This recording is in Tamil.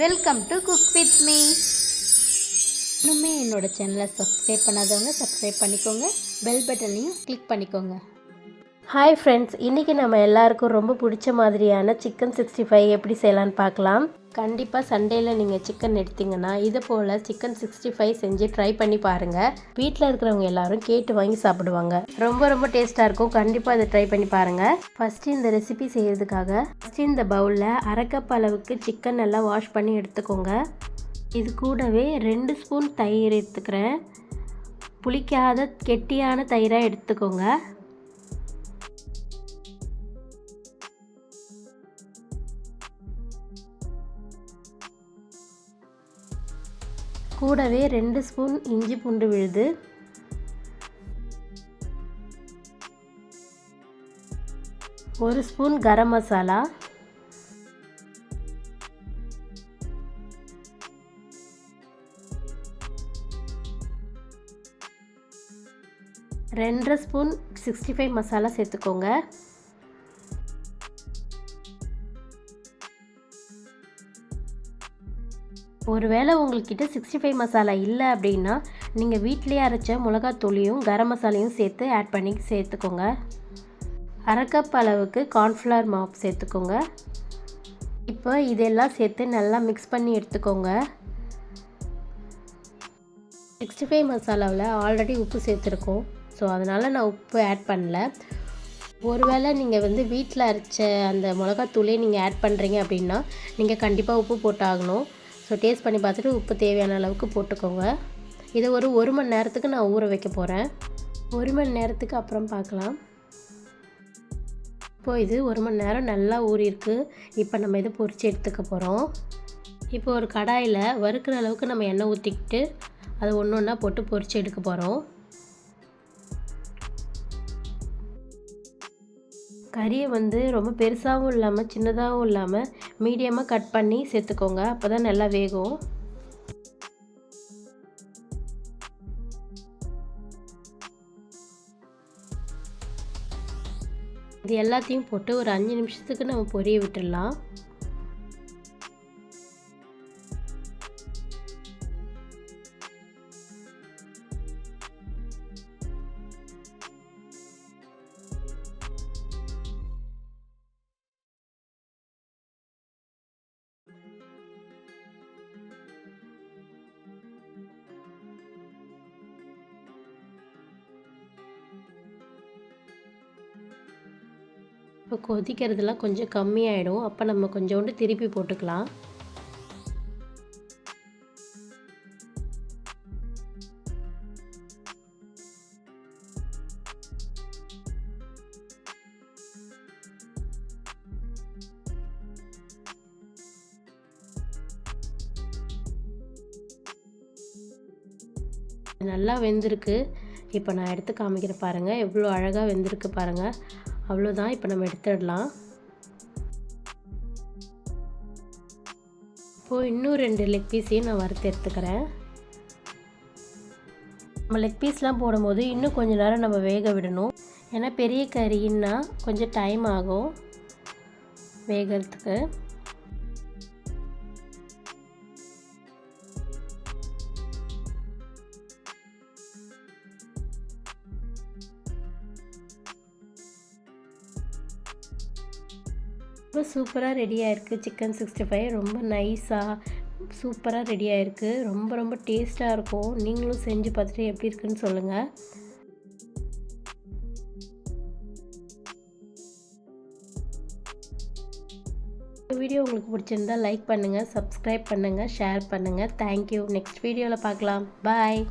Welcome to cook with me. இன்னுமே என்னோட சேனலை சப்ஸ்கிரைப் பண்ணாதவங்க சப்ஸ்கிரைப் பண்ணிக்கோங்க, பெல் பட்டனையும் கிளிக் பண்ணிக்கோங்க. ஹாய் ஃப்ரெண்ட்ஸ், இன்றைக்கி நம்ம எல்லாருக்கும் ரொம்ப பிடிச்ச மாதிரியான சிக்கன் 65 எப்படி செய்யலான்னு பார்க்கலாம். கண்டிப்பாக சண்டேயில் நீங்கள் சிக்கன் எடுத்திங்கன்னா இது போல் சிக்கன் 65 செஞ்சு ட்ரை பண்ணி பாருங்கள். வீட்டில் இருக்கிறவங்க எல்லாரும் கேட்டு வாங்கி சாப்பிடுவாங்க. ரொம்ப டேஸ்ட்டாக இருக்கும். கண்டிப்பாக அதை ட்ரை பண்ணி பாருங்கள். ஃபஸ்ட்டு இந்த ரெசிபி செய்கிறதுக்காக இந்த பவுலில் அரை கப் அளவுக்கு சிக்கன் நல்லா வாஷ் பண்ணி எடுத்துக்கோங்க. இது கூடவே 2 ஸ்பூன் தயிர் எடுத்துக்கிறேன். புளிக்காத கெட்டியான தயிராக எடுத்துக்கோங்க. கூடவே 2 ஸ்பூன் இஞ்சி பூண்டு விழுது, 1 ஸ்பூன் கரம் மசாலா, 2 ஸ்பூன் 65 மசாலா சேர்த்துக்கோங்க. ஒருவேளை உங்கள்கிட்ட 65 மசாலா இல்லை அப்படின்னா நீங்கள் வீட்டிலேயே அரைச்ச மிளகாத்தூளியும் கரம் மசாலையும் சேர்த்து ஆட் பண்ணி சேர்த்துக்கோங்க. அரை கப் அளவுக்கு கார்ன்ஃப்ளவர் மாவு சேர்த்துக்கோங்க. இப்போ இதெல்லாம் சேர்த்து நல்லா மிக்ஸ் பண்ணி எடுத்துக்கோங்க. 65 மசாலாவில் ஆல்ரெடி உப்பு சேர்த்துருக்கோம், ஸோ அதனால் நான் உப்பு ஆட் பண்ணல. ஒருவேளை நீங்கள் வீட்டில் அரைச்ச அந்த மிளகாத்தூளே நீங்கள் ஆட் பண்ணுறீங்க அப்படின்னா நீங்கள் கண்டிப்பாக உப்பு போட்டாகணும். ஸோ டேஸ்ட் பண்ணி பார்த்துட்டு உப்பு தேவையான அளவுக்கு போட்டுக்கோங்க. இதை ஒரு 1 மணி நேரத்துக்கு நான் ஊற வைக்க போகிறேன். 1 மணி நேரத்துக்கு அப்புறம் பார்க்கலாம். இப்போது இது 1 மணி நேரம் நல்லா ஊறியிருக்கு. இப்போ நம்ம இதை பொரித்து எடுத்துக்க போகிறோம். இப்போ ஒரு கடாயில் வறுக்கிற அளவுக்கு நம்ம எண்ணெய் ஊற்றிக்கிட்டு அதை ஒன்று ஒன்றா போட்டு பொரித்து எடுக்க போகிறோம். கறியை ரொம்ப பெருசாகவும் இல்லாமல் சின்னதாகவும் இல்லாமல் மீடியமாக கட் பண்ணி சேர்த்துக்கோங்க. அப்போ தான் நல்லா வேகும். இது எல்லாத்தையும் போட்டு ஒரு 5 நிமிஷத்துக்கு நம்ம பொரிய விட்டுடலாம். இப்போ கொதிக்கிறதுலாம் கொஞ்சம் கம்மியாயிடும். அப்போ நம்ம கொஞ்சோண்டு திருப்பி போட்டுக்கலாம். நல்லா வெந்திருக்கு. இப்போ நான் எடுத்து காமிக்கிறேன் பாருங்கள், எவ்வளோ அழகாக வெந்திருக்கு பாருங்கள். அவ்வளோதான், இப்போ நம்ம எடுத்துடலாம். இப்போது இன்னும் 2 லெக் பீஸையும் நான் வறுத்து எடுத்துக்கிறேன். நம்ம லெக் பீஸ்லாம் போடும்போது இன்னும் கொஞ்சம் நேரம் நம்ம வேக விடணும். ஏன்னா பெரிய கறின்னா கொஞ்சம் டைம் ஆகும் வேகிறதுக்கு. ரொம்ப சூப்பராக ரெடியாக இருக்குது சிக்கன் 65. ரொம்ப நைஸாக சூப்பராக ரெடியாக இருக்குது. ரொம்ப டேஸ்ட்டாக இருக்கும். நீங்களும் செஞ்சு பார்த்துட்டு எப்படி இருக்குன்னு சொல்லுங்கள். இந்த வீடியோ உங்களுக்கு பிடிச்சிருந்தா லைக் பண்ணுங்கள், சப்ஸ்கிரைப் பண்ணுங்கள், ஷேர் பண்ணுங்கள். தேங்க்யூ. நெக்ஸ்ட் வீடியோவில் பார்க்கலாம். பாய்.